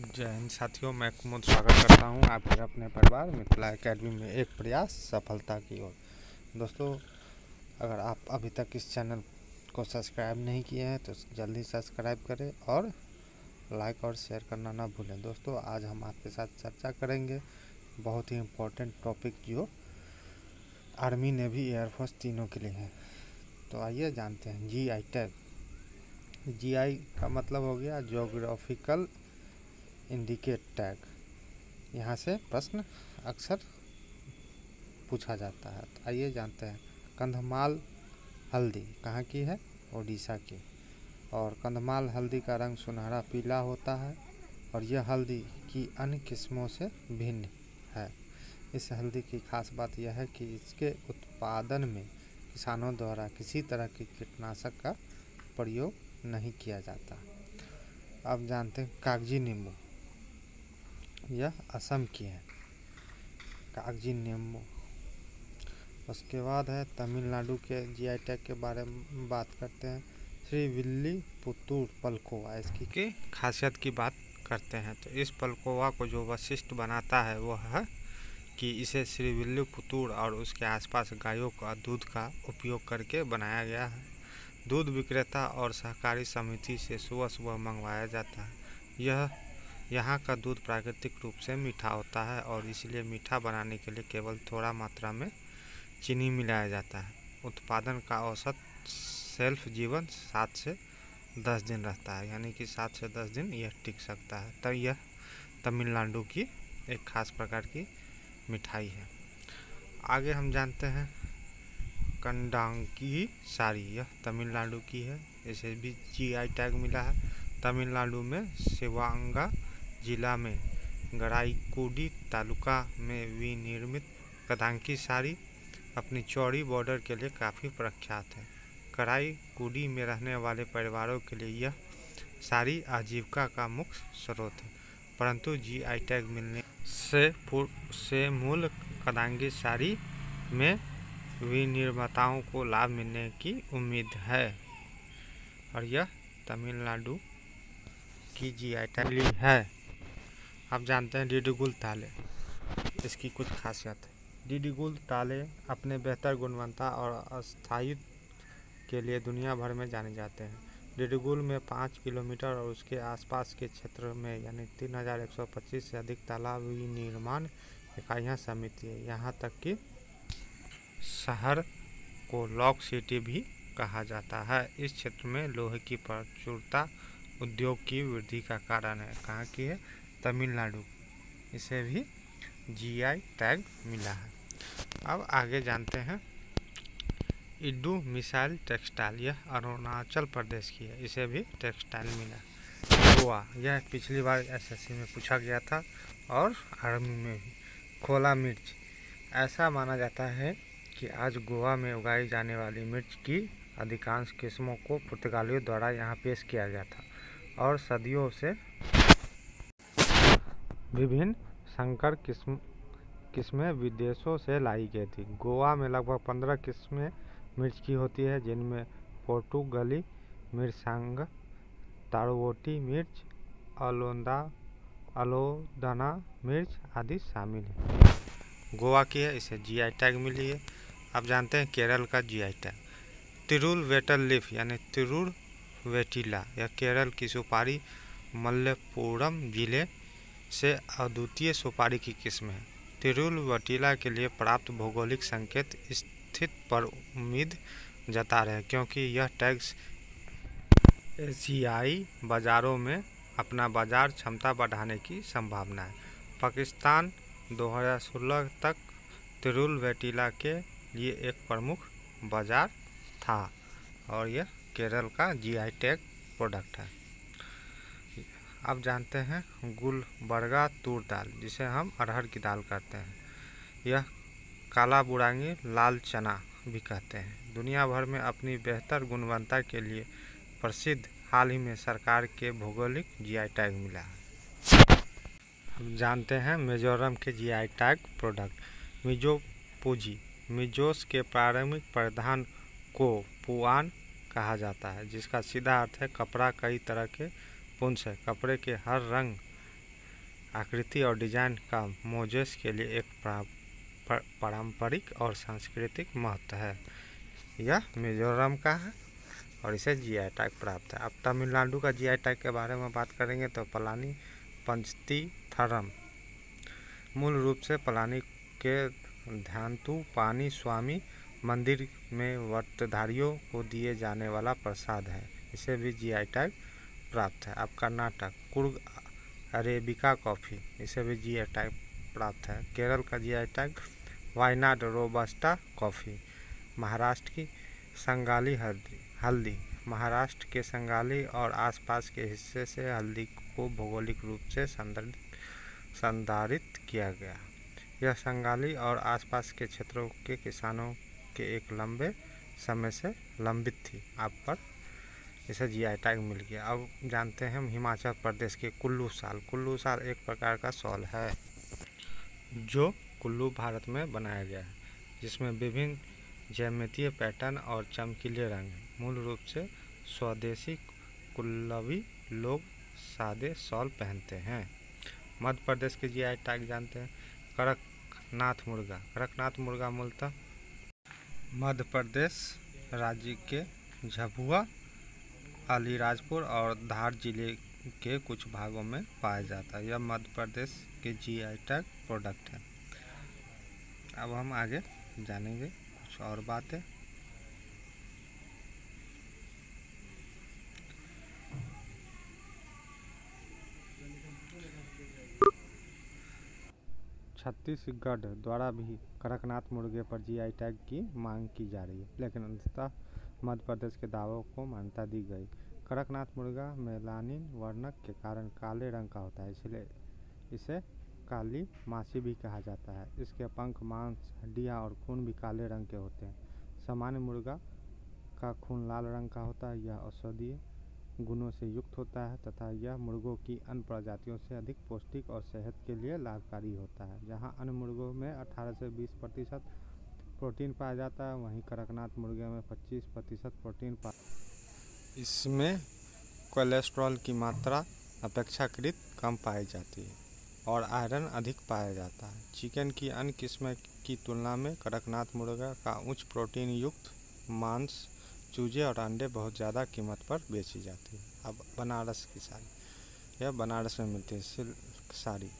जय हिंद साथियों, मैं कुमुद स्वागत करता हूं आपके अपने परिवार मिथिला एकेडमी में एक प्रयास सफलता की ओर। दोस्तों, अगर आप अभी तक इस चैनल को सब्सक्राइब नहीं किए हैं तो जल्दी सब्सक्राइब करें और लाइक और शेयर करना ना भूलें। दोस्तों, आज हम आपके साथ चर्चा करेंगे बहुत ही इम्पोर्टेंट टॉपिक जो आर्मी, नेवी, एयरफोर्स तीनों के लिए है। तो आइए जानते हैं GI टैग। GI का मतलब हो गया ज्योग्राफिकल इंडिकेट टैग। यहाँ से प्रश्न अक्सर पूछा जाता है। तो आइए जानते हैं। कंधमाल हल्दी कहाँ की है? ओडिशा की। और कंधमाल हल्दी का रंग सुनहरा पीला होता है और यह हल्दी की अन्य किस्मों से भिन्न है। इस हल्दी की खास बात यह है कि इसके उत्पादन में किसानों द्वारा किसी तरह की कीटनाशक का प्रयोग नहीं किया जाता। अब जानते हैं कागजी नींबू। यह असम की है, कागजी नींबू। उसके बाद है तमिलनाडु के GI टैग के बारे में बात करते हैं। श्रीविल्लीपुतूर पलकोवा, इसकी की खासियत की बात करते हैं। तो इस पलकोवा को जो विशिष्ट बनाता है वह है कि इसे श्रीविल्लीपुतूर और उसके आसपास गायों का दूध का उपयोग करके बनाया गया है। दूध विक्रेता और सहकारी समिति से सुबह सुबह मंगवाया जाता है। यहाँ का दूध प्राकृतिक रूप से मीठा होता है और इसलिए मीठा बनाने के लिए केवल थोड़ा मात्रा में चीनी मिलाया जाता है। उत्पादन का औसत शेल्फ जीवन 7 से 10 दिन रहता है, यानी कि 7 से 10 दिन यह टिक सकता है। तो यह तमिलनाडु की एक खास प्रकार की मिठाई है। आगे हम जानते हैं कंडांगी साड़ी। यह तमिलनाडु की है, इसे भी GI टैग मिला है। तमिलनाडु में शिवांगा जिला में गराईकुडी तालुका में विनिर्मित कंडांगी साड़ी अपनी चौड़ी बॉर्डर के लिए काफ़ी प्रख्यात है। कराईकुडी में रहने वाले परिवारों के लिए यह साड़ी आजीविका का मुख्य स्रोत है, परंतु GI टैग मिलने से मूल कंडांगी साड़ी में विनिर्माताओं को लाभ मिलने की उम्मीद है। और यह तमिलनाडु की GI टैग है। आप जानते हैं डिडिगुल ताले, इसकी कुछ खासियत है। डिडिगुल ताले अपने बेहतर गुणवत्ता और अस्थायित्व के लिए दुनिया भर में जाने जाते हैं। डिडिगुल में 5 किलोमीटर और उसके आसपास के क्षेत्र में यानी 3125 से अधिक तालाब विनिर्माण इकाइयाँ समिति है। यहाँ तक कि शहर को लॉक सिटी भी कहा जाता है। इस क्षेत्र में लोहे की प्रचुरता उद्योग की वृद्धि का कारण है। कहाँ की है? तमिलनाडु। इसे भी GI टैग मिला है। अब आगे जानते हैं इडू मिसाइल टेक्सटाइल। यह अरुणाचल प्रदेश की है, इसे भी टेक्सटाइल मिला। गोवा, यह पिछली बार SSC में पूछा गया था और आर्मी में भी। खोला मिर्च, ऐसा माना जाता है कि आज गोवा में उगाई जाने वाली मिर्च की अधिकांश किस्मों को पुर्तगालियों द्वारा यहाँ पेश किया गया था और सदियों से विभिन्न संकर किस्में विदेशों से लाई गई थी। गोवा में लगभग 15 किस्में मिर्च की होती है, जिनमें पोर्तुगाली मिर्सांग, ताड़वोटी मिर्च, अलोदना मिर्च आदि शामिल हैं। गोवा की है, इसे GI टैग मिली है। अब जानते हैं केरल का GI टैग। तिरुल वेटल लीफ यानी तिरुल वेटिला, यह केरल की सुपारी मलप्पुरम जिले से अद्वितीय सुपारी की किस्म है। तिरुल वेटिला के लिए प्राप्त भौगोलिक संकेत स्थिति पर उम्मीद जता रहे हैं, क्योंकि यह टैग्स एशियाई बाज़ारों में अपना बाजार क्षमता बढ़ाने की संभावना है। पाकिस्तान 2016 तक तिरुल वेटिला के लिए एक प्रमुख बाजार था और यह केरल का GI टैग प्रोडक्ट है। अब जानते हैं गुलबर्गा तूर दाल, जिसे हम अरहर की दाल कहते हैं। यह काला बुरांगी लाल चना भी कहते हैं। दुनिया भर में अपनी बेहतर गुणवत्ता के लिए प्रसिद्ध, हाल ही में सरकार के भौगोलिक GI टैग मिला है। अब जानते हैं मिजोरम के GI टैग प्रोडक्ट। मिजोपूजी, मिजोस के प्रारंभिक प्रधान को पुआन कहा जाता है, जिसका सीधा अर्थ है कपड़ा। कई तरह के पुंस है। कपड़े के हर रंग आकृति और डिजाइन का मोजेस के लिए एक पारंपरिक और सांस्कृतिक महत्व है। यह मिजोरम का है और इसे जीआई टैग प्राप्त है। अब तमिलनाडु का जीआई टैग के बारे में बात करेंगे तो पलानी पंचतीर्थम मूल रूप से पलानी के ध्यानतु पानी स्वामी मंदिर में व्रतधारियों को दिए जाने वाला प्रसाद है। इसे भी जीआई टैग प्राप्त है। अब कर्नाटक कुर्ग अरेबिका कॉफ़ी, इसे भी जीआई टैग प्राप्त है। केरल का GI tag Wayanad robusta coffee. Maharashtra की संगाली हल्दी, महाराष्ट्र के संगाली और आसपास के हिस्से से हल्दी को भौगोलिक रूप से संधारित किया गया। यह संगाली और आसपास के क्षेत्रों के किसानों के एक लंबे समय से लंबित थी। आप पर इसे जीआई टैग मिल गया। अब जानते हैं हम हिमाचल प्रदेश के कुल्लू शाल। कुल्लू शाल एक प्रकार का शॉल है जो कुल्लू भारत में बनाया गया है, जिसमें विभिन्न ज्यामितीय पैटर्न और चमकीले रंग हैं। मूल रूप से स्वदेशी कुल्लवी लोग सादे शॉल पहनते हैं। मध्य प्रदेश के जीआई टैग जानते हैं। कड़कनाथ मुर्गा। कड़कनाथ मुर्गा मूलतः मध्य प्रदेश राज्य के झाबुआ, अलीराजपुर और धार जिले के कुछ भागों में पाया जाता है। यह मध्य प्रदेश के जीआई टैग प्रोडक्ट है। अब हम आगे जानेंगे कुछ और बातें। छत्तीसगढ़ द्वारा भी कड़कनाथ मुर्गे पर जीआई टैग की मांग की जा रही है, लेकिन अंततः मध्य प्रदेश के दावों को मान्यता दी गई। कड़कनाथ मुर्गा मेलानिन वर्णक के कारण काले रंग का होता है, इसलिए इसे काली मासी भी कहा जाता है। इसके पंख, मांस, हड्डियां और खून भी काले रंग के होते हैं। सामान्य मुर्गा का खून लाल रंग का होता है। यह औषधीय गुणों से युक्त होता है तथा यह मुर्गों की अन्य प्रजातियों से अधिक पौष्टिक और सेहत के लिए लाभकारी होता है। जहां अन्य मुर्गों में 18 से 20% प्रोटीन पाया जाता है, वहीं कड़कनाथ मुर्गे में 25% प्रोटीन इसमें कोलेस्ट्रॉल की मात्रा अपेक्षाकृत कम पाई जाती है और आयरन अधिक पाया जाता है। चिकन की अन्य किस्म की तुलना में कड़कनाथ मुर्गा का उच्च प्रोटीन युक्त मांस, चूजे और अंडे बहुत ज़्यादा कीमत पर बेची जाती है। अब बनारस की साड़ी, यह बनारस में मिलती है। सिल्क साड़ी।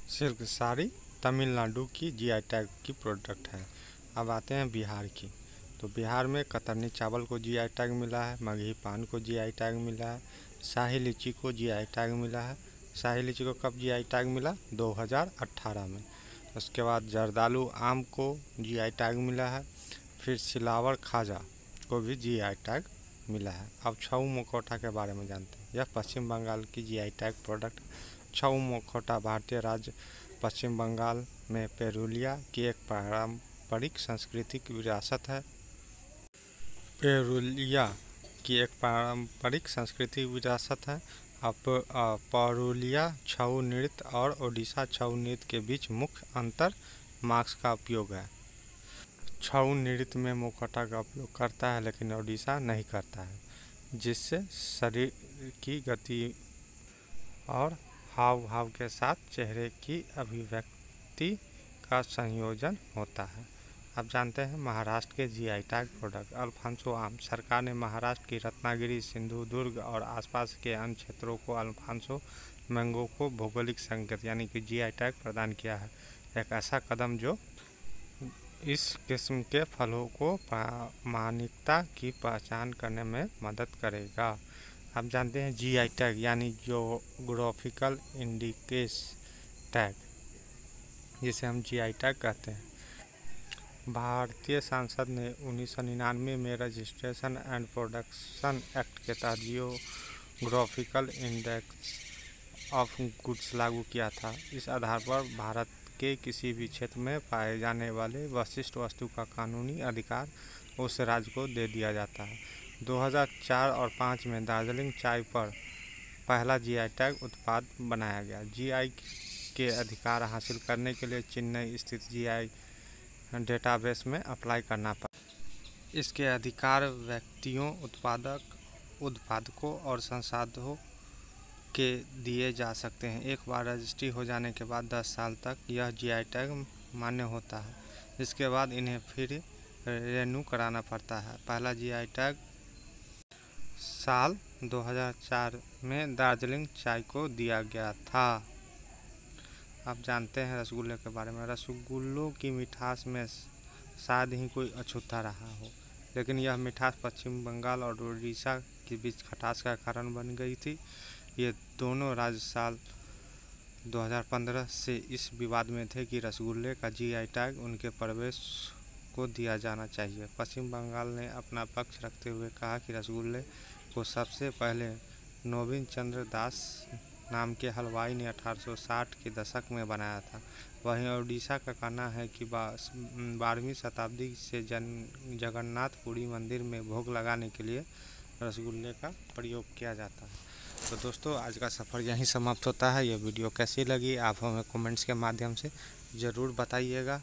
सिल्क साड़ी तमिलनाडु की जीआई टैग की प्रोडक्ट है। अब आते हैं बिहार की, तो बिहार में कतरनी चावल को जीआई टैग मिला है। मगही पान को जीआई टैग मिला है। शाही लीची को जीआई टैग मिला है। शाही लीची को कब जीआई टैग मिला? 2018 में। उसके बाद जर्दालू आम को जीआई टैग मिला है। फिर सिलावर खाजा को भी जीआई टैग मिला है। अब छऊ मुखौटा के बारे में जानते हैं। यह पश्चिम बंगाल की जीआई टैग प्रोडक्ट। छऊ मुखौटा भारतीय राज्य पश्चिम बंगाल में पुरुलिया की एक पारंपरिक सांस्कृतिक विरासत है। पुरुलिया की एक पारंपरिक सांस्कृतिक विरासत है। अब पुरुलिया छऊ नृत्य और ओडिशा छऊ नृत्य के बीच मुख्य अंतर मास्क का उपयोग है। छऊ नृत्य में मुखौटा का उपयोग करता है, लेकिन ओडिशा नहीं करता है, जिससे शरीर की गति और हाव भाव के साथ चेहरे की अभिव्यक्ति का संयोजन होता है। अब जानते हैं महाराष्ट्र के जीआई टैग प्रोडक्ट। अल्फांसो आम। सरकार ने महाराष्ट्र की रत्नागिरी, सिंधुदुर्ग और आसपास के अन्य क्षेत्रों को अल्फांसो मैंगो को भौगोलिक संकेत यानी कि जीआई टैग प्रदान किया है। एक ऐसा कदम जो इस किस्म के फलों को प्रामाणिकता की पहचान करने में मदद करेगा। अब जानते हैं जीआई टैग यानी ज्योग्राफिकल इंडिकेशन टैग, जिसे हम जीआई टैग कहते हैं। भारतीय संसद ने 1999 में रजिस्ट्रेशन एंड प्रोडक्शन एक्ट के तहत जियोग्राफिकल इंडेक्स ऑफ गुड्स लागू किया था। इस आधार पर भारत के किसी भी क्षेत्र में पाए जाने वाले विशिष्ट वस्तु का कानूनी अधिकार उस राज्य को दे दिया जाता है। 2004 और 5 में दार्जिलिंग चाय पर पहला जीआई टैग उत्पाद बनाया गया। जीआई के अधिकार हासिल करने के लिए चेन्नई स्थित जीआई डेटाबेस में अप्लाई करना पड़ा। इसके अधिकार व्यक्तियों, उत्पादकों और संसाधनों के दिए जा सकते हैं। एक बार रजिस्ट्री हो जाने के बाद 10 साल तक यह जीआई टैग मान्य होता है। इसके बाद इन्हें फिर रेन्यू कराना पड़ता है। पहला जीआई टैग साल 2004 में दार्जिलिंग चाय को दिया गया था। आप जानते हैं रसगुल्ले के बारे में। रसगुल्लों की मिठास में शायद ही कोई अछूता रहा हो, लेकिन यह मिठास पश्चिम बंगाल और उड़ीसा के बीच खटास का कारण बन गई थी। ये दोनों राज्य साल 2015 से इस विवाद में थे कि रसगुल्ले का जीआई टैग उनके प्रवेश को दिया जाना चाहिए। पश्चिम बंगाल ने अपना पक्ष रखते हुए कहा कि रसगुल्ले को सबसे पहले नवीन चंद्र दास नाम के हलवाई ने 1860 के दशक में बनाया था। वहीं उड़ीसा का कहना है कि 12वीं शताब्दी से जगन्नाथपुरी मंदिर में भोग लगाने के लिए रसगुल्ले का प्रयोग किया जाता है। तो दोस्तों, आज का सफ़र यहीं समाप्त होता है। यह वीडियो कैसी लगी आप हमें कमेंट्स के माध्यम से ज़रूर बताइएगा।